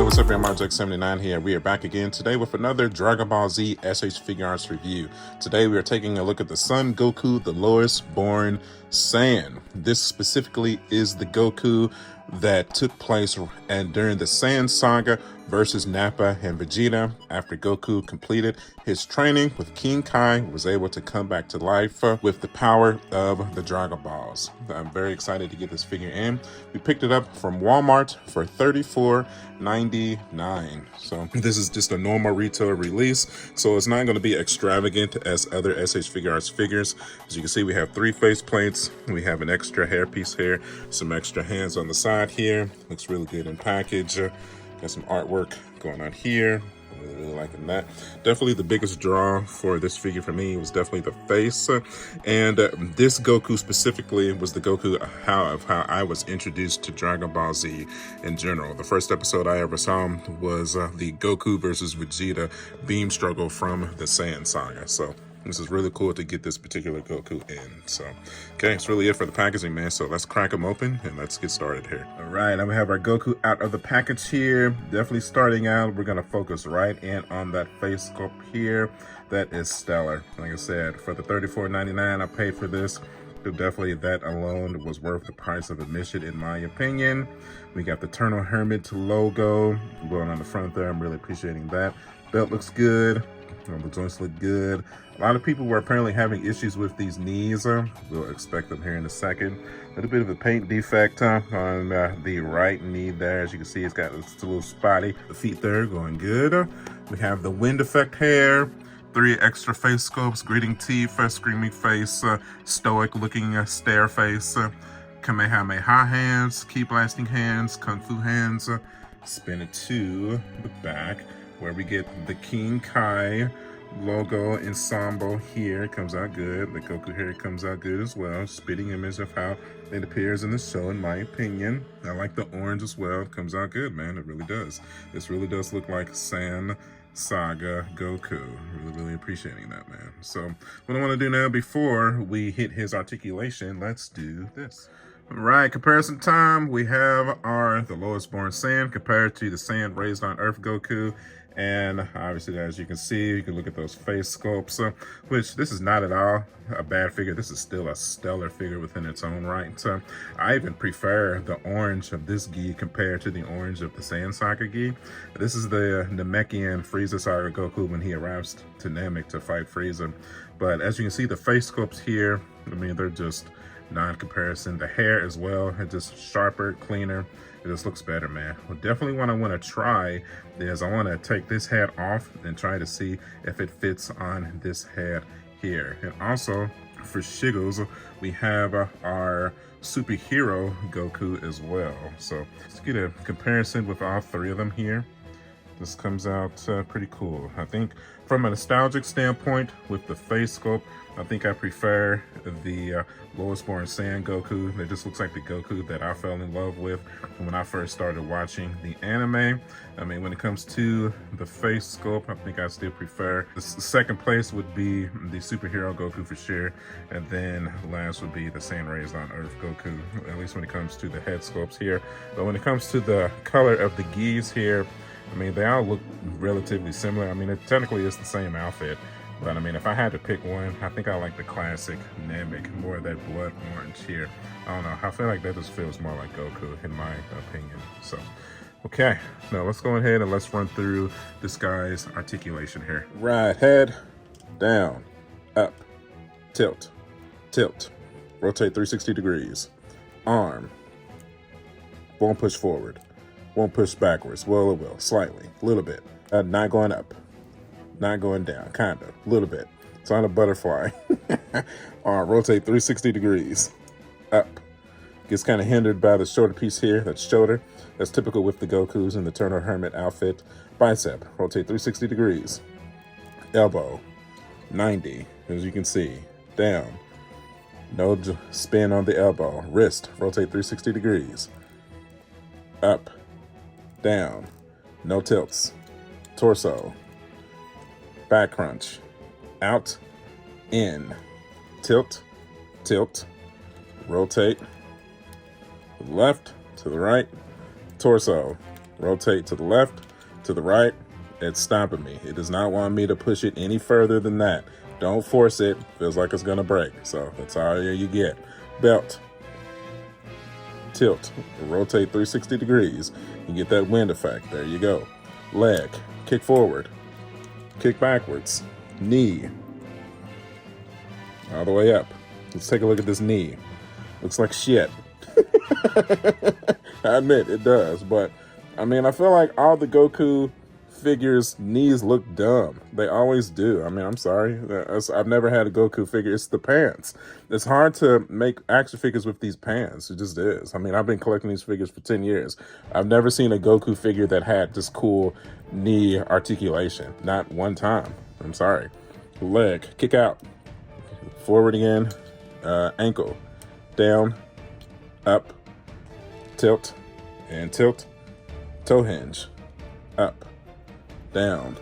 What's up, I'm Marjack79 here. We are back again today with another Dragon Ball Z SH Figuarts review. Today we are taking a look at the Son Goku, the lowest born Saiyan. This specifically is the Goku that took place during the Saiyan saga versus Nappa and Vegeta. After Goku completed his training with King Kai, was able to come back to life with the power of the Dragon Balls. I'm very excited to get this figure in. We picked it up from Walmart for $34.99. So this is just a normal retail release, so it's not going to be extravagant as other SH Figuarts figures. As you can see, we have 3 face plates. We have an extra hairpiece here, some extra hands on the side here. Looks really good in package. Got some artwork going on here. Really liking that. Definitely the biggest draw for this figure for me was definitely the face. And this Goku specifically was the Goku how I was introduced to Dragon Ball Z in general. The first episode I ever saw was the Goku versus Vegeta beam struggle from the Saiyan saga. So this is really cool to get this particular Goku in. So, okay, that's really it for the packaging, man. So let's crack them open and let's get started here. All right, now we have our Goku out of the package here. Definitely starting out, we're going to focus right in on that face sculpt here. That is stellar. Like I said, for the $34.99 I paid for this, definitely that alone was worth the price of admission, in my opinion. We got the Eternal Hermit logo going on the front there. I'm really appreciating that. Belt looks good. The joints look good. A lot of people were apparently having issues with these knees. We'll expect them here in a second. A little bit of a paint defect on the right knee there. As you can see, it's got a little spotty. The feet there going good. We have the wind effect hair. 3 extra face sculpts, gritting teeth, screaming face, stoic looking stare face, Kamehameha hands, key blasting hands, kung fu hands. Spin it to the back where we get the King Kai logo ensemble here. It comes out good. The Goku here comes out good as well. Spitting image of how it appears in the show, in my opinion. I like the orange as well. It comes out good, man. It really does. This really does look like Saiyan Saga Goku. Really appreciating that, man. So what I want to do now before we hit his articulation, let's do this. All right, comparison time. We have the lowest born Saiyan compared to the Saiyan raised on Earth Goku. And obviously, as you can see, you can look at those face sculpts, which this is not at all a bad figure. This is still a stellar figure within its own right. I even prefer the orange of this gi compared to the orange of the Saiyan Saga gi. This is the Namekian Frieza Saga Goku when he arrives to Namek to fight Frieza. But as you can see, the face sculpts here, I mean, they're just non-comparison. The hair as well, it's just sharper, cleaner. It just looks better, man. Well, definitely what I want to try is I want to take this head off and try to see if it fits on this head here. And also for Shiggles, we have our superhero Goku as well. So let's get a comparison with all 3 of them here. This comes out pretty cool. I think from a nostalgic standpoint with the face sculpt, I think I prefer the lowest born Saiyan Goku. It just looks like the Goku that I fell in love with when I first started watching the anime. I mean, when it comes to the face sculpt, I think I still prefer. The second place would be the superhero Goku for sure. And then last would be the Saiyan raised on Earth Goku, at least when it comes to the head sculpts here. But when it comes to the color of the gis here, I mean, they all look relatively similar. I mean, it technically is the same outfit. But I mean, if I had to pick one, I think I like the classic Namek, more of that blood orange here. I don't know, I feel like that just feels more like Goku in my opinion. So, okay, now let's go ahead and let's run through this guy's articulation here. Right, head, down, up, tilt, tilt, rotate 360 degrees, arm, won't push forward, won't push backwards, well, it will, slightly, a little bit, not going up. Not going down, kind of, a little bit. It's on a butterfly. Rotate 360 degrees. Up. Gets kind of hindered by the shorter piece here, that's shoulder. That's typical with the Gokus in the Eternal Hermit outfit. Bicep, rotate 360 degrees. Elbow, 90, as you can see. Down, No spin on the elbow. Wrist, rotate 360 degrees. Up, down, no tilts. Torso, back crunch, out, in, tilt, tilt, rotate, to the left, to the right, torso, rotate to the left, to the right. It's stopping me. It does not want me to push it any further than that. Don't force it. Feels like it's gonna break. So that's all you get. Belt, tilt, rotate 360 degrees. You get that wind effect. There you go. Leg, kick forward, kick backwards, knee, all the way up. Let's take a look at this knee. Looks like shit. I admit it does, but I mean, I feel like all the Goku figures' knees look dumb. They always do. I mean, I'm sorry. I've never had a Goku figure. It's the pants. It's hard to make action figures with these pants. It just is. I mean, I've been collecting these figures for 10 years. I've never seen a Goku figure that had this cool knee articulation. Not one time. I'm sorry. Leg, kick out. Forward again. Ankle, down, up, tilt, and tilt. Toe hinge, up, down.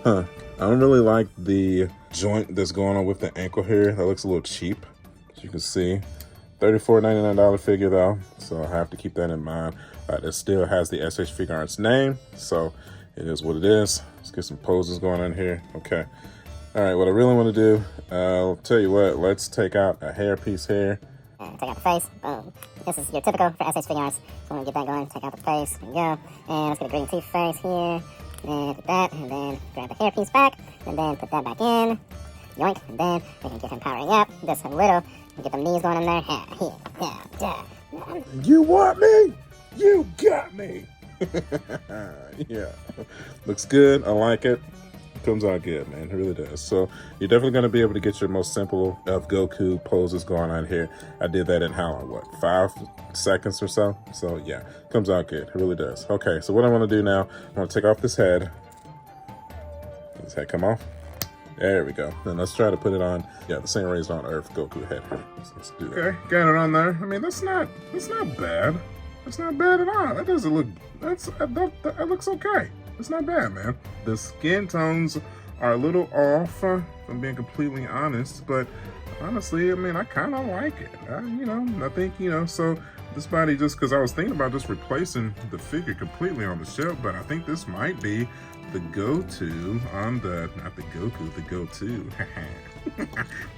I don't really like the joint that's going on with the ankle here. That looks a little cheap, as you can see. $34.99 figure though, so I have to keep that in mind. It still has the SH Figuarts name, so it is what it is. Let's get some poses going on here. Okay. All right, what I really want to do, I'll tell you what, let's take out a hairpiece here. Take out the face. Boom. This is your typical for SH Figuarts. So I'm going to get that going. Take out the face. There you go. And let's get a green teeth face here. And put that. And then grab the hairpiece back. And then put that back in. Yoink. And then we can get him powering up just a little. And get the knees going in there. Here. Yeah. You want me? You got me. Yeah. Looks good. I like it. Comes out good, man. It really does. So you're definitely going to be able to get your most simple of Goku poses going on here. I did that in how long? What, 5 seconds or so? So yeah, comes out good. It really does. Okay, so what I want to do now, I'm going to take off this head. Does this head come off? There we go. Then let's try to put it on, yeah, the same Raised on Earth Goku head here. Let's do that. Okay, got it on there. I mean, that's not bad. That's not bad at all. That doesn't look, that looks okay. It's not bad, man. The skin tones are a little off, if I'm being completely honest, but honestly, I mean, I kind of like it. I think, so this body, just because I was thinking about just replacing the figure completely on the shelf, but I think this might be the go-to on the, not the Goku, the go-to.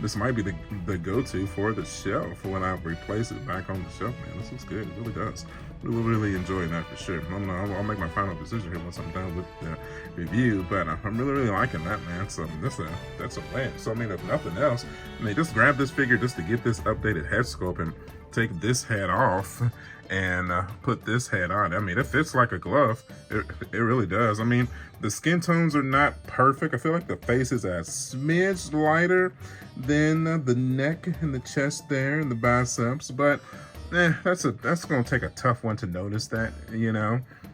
This might be the go-to for the shelf when I replace it back on the shelf, man. This looks good. It really does. Really enjoying that for sure. I'll make my final decision here once I'm done with the review, but I'm really liking that, man. So that's a win. So I mean, if nothing else, I mean, just grab this figure just to get this updated head sculpt and take this head off and put this head on. I mean, it fits like a glove. It really does. I mean, the skin tones are not perfect. I feel like the face is a smidge lighter than the neck and the chest there and the biceps, but that's gonna take a tough one to notice that,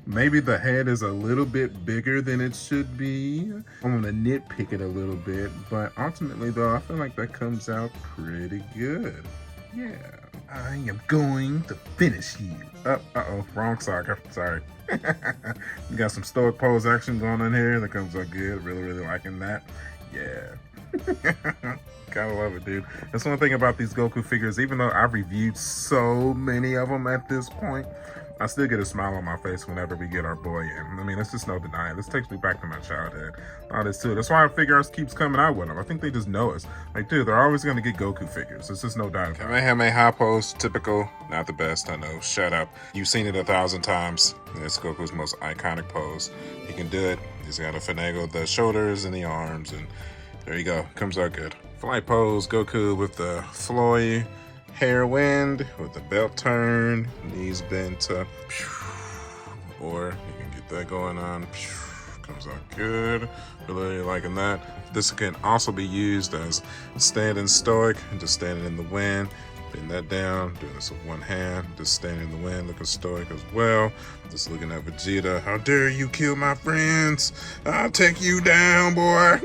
Maybe the head is a little bit bigger than it should be. I'm gonna nitpick it a little bit, but ultimately though, I feel like that comes out pretty good. Yeah, I am going to finish you. Uh-oh, wrong saga, sorry. We got some stoic pose action going on here that comes out good. Really liking that. Yeah. Gotta love it, dude. That's one thing about these Goku figures. Even though I've reviewed so many of them at this point, I still get a smile on my face whenever we get our boy in. I mean, it's just no denying. This takes me back to my childhood. All this too. That's why Figuarts keeps coming out with them. I think they just know us. Like, dude, they're always going to get Goku figures. It's just no doubt. Kamehameha high pose, typical. Not the best, I know. Shut up. You've seen it 1,000 times. It's Goku's most iconic pose. He can do it. He's got to finagle the shoulders and the arms, and there you go. Comes out good. Flight pose, Goku with the flowy hair wind, with the belt turn, knees bent up, or you can get that going on. Comes out good. Really liking that. This can also be used as standing stoic, just standing in the wind. Bend that down, doing this with one hand, just standing in the wind, looking stoic as well. Just looking at Vegeta. How dare you kill my friends? I'll take you down, boy.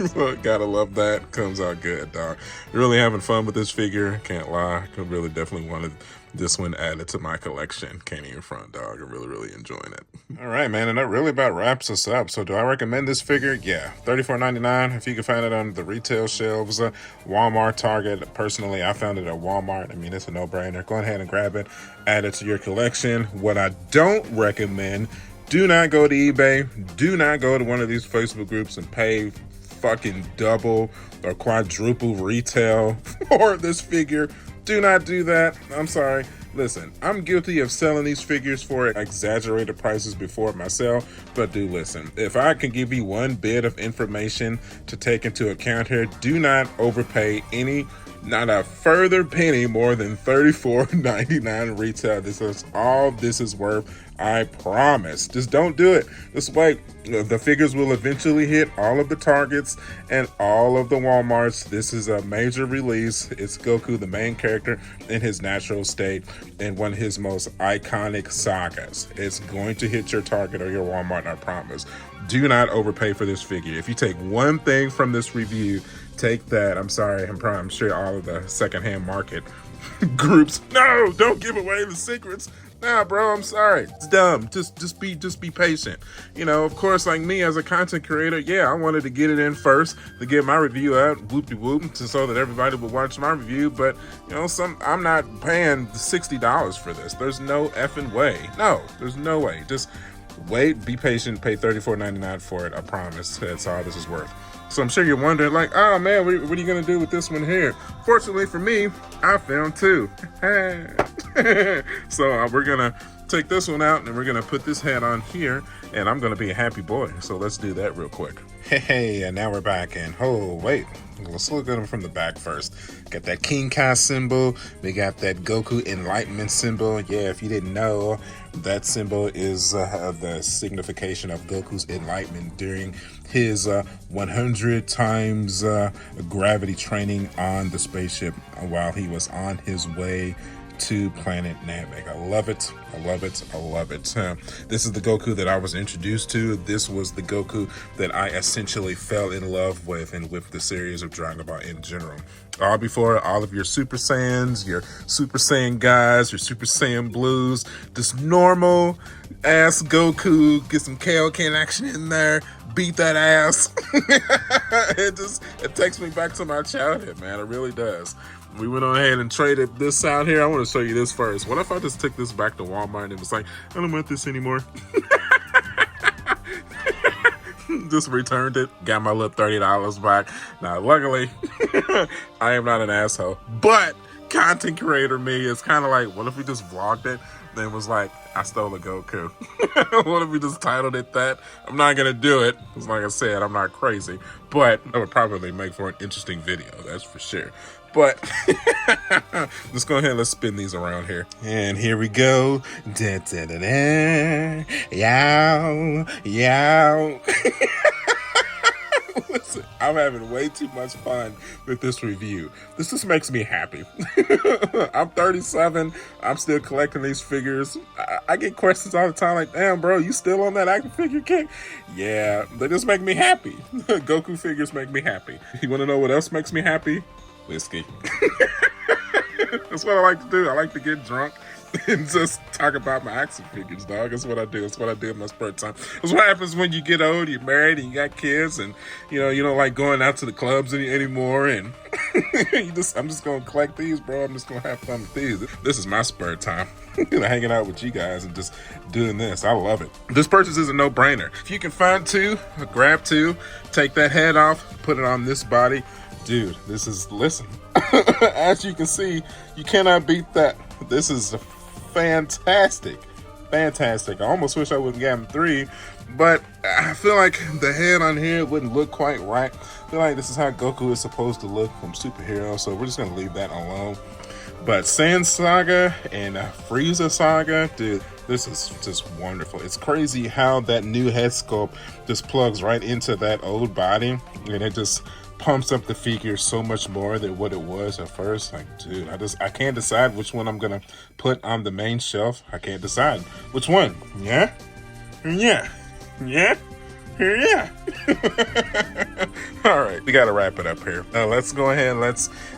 So, gotta love that. Comes out good, dog. Really having fun with this figure. Can't lie. I really definitely wanted this one added to my collection. Can't even front, dog. I'm really enjoying it. All right, man. And that really about wraps us up. So do I recommend this figure? Yeah. $34.99. If you can find it on the retail shelves, Walmart, Target. Personally, I found it at Walmart. I mean, it's a no-brainer. Go ahead and grab it. Add it to your collection. What I don't recommend, do not go to eBay. Do not go to one of these Facebook groups and pay fucking double or quadruple retail for this figure. Do not do that. I'm sorry. Listen, I'm guilty of selling these figures for exaggerated prices before myself, but do listen. If I can give you one bit of information to take into account here, do not overpay not a further penny more than $34.99 retail. This is all this is worth. I promise. Just don't do it. This way, the figures will eventually hit all of the Targets and all of the Walmarts. This is a major release. It's Goku, the main character, in his natural state in one of his most iconic sagas. It's going to hit your Target or your Walmart, I promise. Do not overpay for this figure. If you take one thing from this review, take that. I'm sorry. I'm sure all of the secondhand market groups. No, don't give away the secrets. Nah, bro, I'm sorry. It's dumb. Just be patient. You know, of course, like me as a content creator, yeah, I wanted to get it in first to get my review out, whoop-de-whoop, so that everybody would watch my review. But, you know, I'm not paying $60 for this. There's no effing way. No, there's no way. Just wait, be patient, pay $34.99 for it. I promise. That's all this is worth. So I'm sure you're wondering, like, oh man, what are you gonna do with this one here? Fortunately for me, I found two. So we're gonna take this one out and we're gonna put this head on here, and I'm gonna be a happy boy. So let's do that real quick. Hey, and now we're back, and oh wait, let's look at him from the back first. Got that King Kai symbol. We got that Goku Enlightenment symbol. Yeah, if you didn't know, that symbol is the signification of Goku's enlightenment during his 100 times gravity training on the spaceship while he was on his way to planet Namek. I love it. I love it. I love it. This is the Goku that I was introduced to. This was the Goku that I essentially fell in love with, and with the series of Dragon Ball in general. All before all of your Super Saiyans, your Super Saiyan guys, your Super Saiyan Blues, this normal ass Goku, get some Kaioken action in there, beat that ass. It takes me back to my childhood, man. It really does. We went on ahead and traded this out here. I want to show you this first. What if I just took this back to Walmart and it was like, I don't want this anymore. Just returned it, got my little $30 back. Now, luckily, I am not an asshole, but content creator me is kind of like, what if we just vlogged it? Then was like, I stole a Goku. What if we just titled it that? I'm not gonna do it, because like I said, I'm not crazy, but it would probably make for an interesting video, that's for sure. But let's go ahead and let's spin these around here. And here we go. Da, da, da, da. Yow, yow. Listen, I'm having way too much fun with this review. This just makes me happy. I'm 37. I'm still collecting these figures. I get questions all the time like, damn, bro, you still on that action figure kick? Yeah, they just make me happy. Goku figures make me happy. You want to know what else makes me happy? Whiskey. That's what I like to do. I like to get drunk and just talk about my action figures, dog. That's what I do. That's what I do in my spare time. That's what happens when you get old, you're married, and you got kids, and you know you don't like going out to the clubs anymore. And I'm just gonna collect these, bro. I'm just gonna have fun with these. This is my spare time. Hanging out with you guys and just doing this. I love it. This purchase is a no-brainer. If you can find two, grab two, take that head off, put it on this body. Dude, this is, listen, as you can see, you cannot beat that. This is fantastic. Fantastic. I almost wish I would have gotten three, but I feel like the head on here wouldn't look quite right. I feel like this is how Goku is supposed to look from superhero, so we're just going to leave that alone. But Saiyan Saga and Frieza Saga, dude, this is just wonderful. It's crazy how that new head sculpt just plugs right into that old body, and it just pumps up the figure so much more than what it was at first. Like, dude, I can't decide which one I'm gonna put on the main shelf. I can't decide which one. Yeah. Yeah. All right, we got to wrap it up here. Let's go ahead.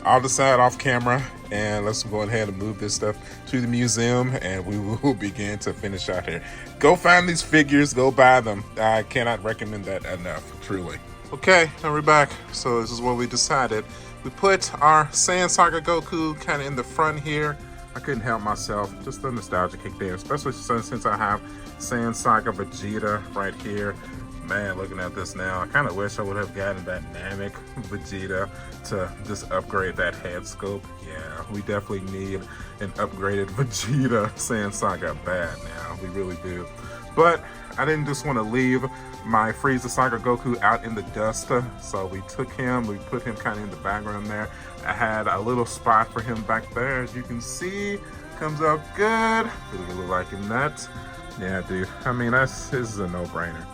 I'll decide off camera, and let's go ahead and move this stuff to the museum, and we will begin to finish out here. Go find these figures. Go buy them. I cannot recommend that enough, truly. Okay, now we're back. So this is what we decided. We put our Saiyan Saga Goku kind of in the front here. I couldn't help myself. Just the nostalgia kicked in, especially since I have Saiyan Saga Vegeta right here. Man, looking at this now, I kind of wish I would have gotten that Namek Vegeta to just upgrade that head scope. Yeah, we definitely need an upgraded Vegeta Saiyan Saga bad now. We really do. But I didn't just want to leave my Frieza Saga Goku out in the dust. So we took him, we put him kind of in the background there. I had a little spot for him back there. As you can see, comes out good. Really liking that. Yeah, dude. I mean, this is a no-brainer.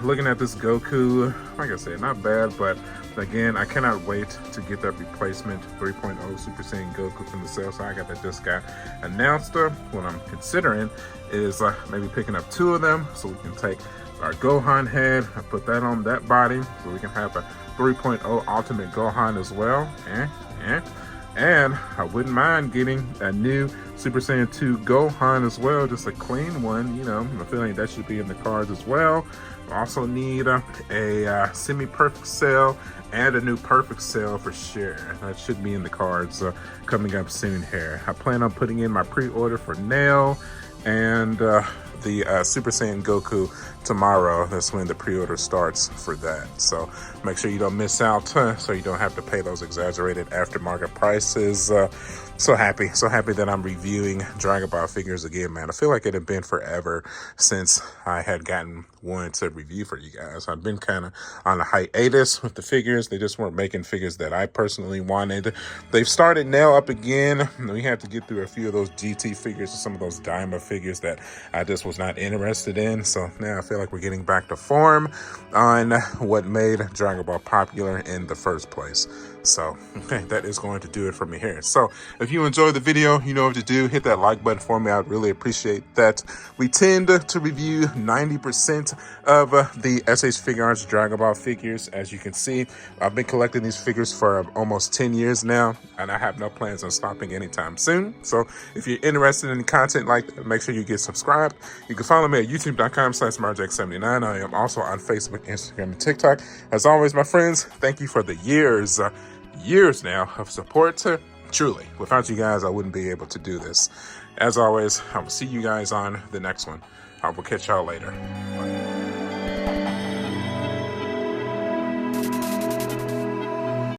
Looking at this Goku, like I said, not bad, but again, I cannot wait to get that replacement 3.0 Super Saiyan Goku from the Cell Saga that just got announced. What I'm considering is maybe picking up 2 of them so we can take our Gohan head and put that on that body so we can have a 3.0 Ultimate Gohan as well. And I wouldn't mind getting a new Super Saiyan 2 Gohan as well, just a clean one. You know, I'm feeling that should be in the cards as well. I also need a semi-perfect cell and a new perfect cell for sure. That should be in the cards coming up soon here. I plan on putting in my pre-order for Nail and the Super Saiyan Goku tomorrow. That's when the pre-order starts for that. So make sure you don't miss out so you don't have to pay those exaggerated aftermarket prices. So happy that I'm reviewing Dragon Ball figures again, man. I feel like it had been forever since I had gotten one to review for you guys. I've been kind of on a hiatus with the figures. They just weren't making figures that I personally wanted. They've started Nail up again. We had to get through a few of those GT figures or some of those Daima figures that I just was not interested in. So now I feel like we're getting back to form on what made Dragon Ball popular in the first place. So, okay, that is going to do it for me here. So, if you enjoyed the video, you know what to do. Hit that like button for me. I'd really appreciate that. We tend to review 90% of the SH Figuarts Dragon Ball figures. As you can see, I've been collecting these figures for almost 10 years now, and I have no plans on stopping anytime soon. So, if you're interested in content like that, make sure you get subscribed. You can follow me at youtube.com/marjack79. I am also on Facebook, Instagram, and TikTok. As always, my friends, thank you for the years now of support. Truly, without you guys, I wouldn't be able to do this. As always, I will see you guys on the next one. I will catch y'all later. Bye.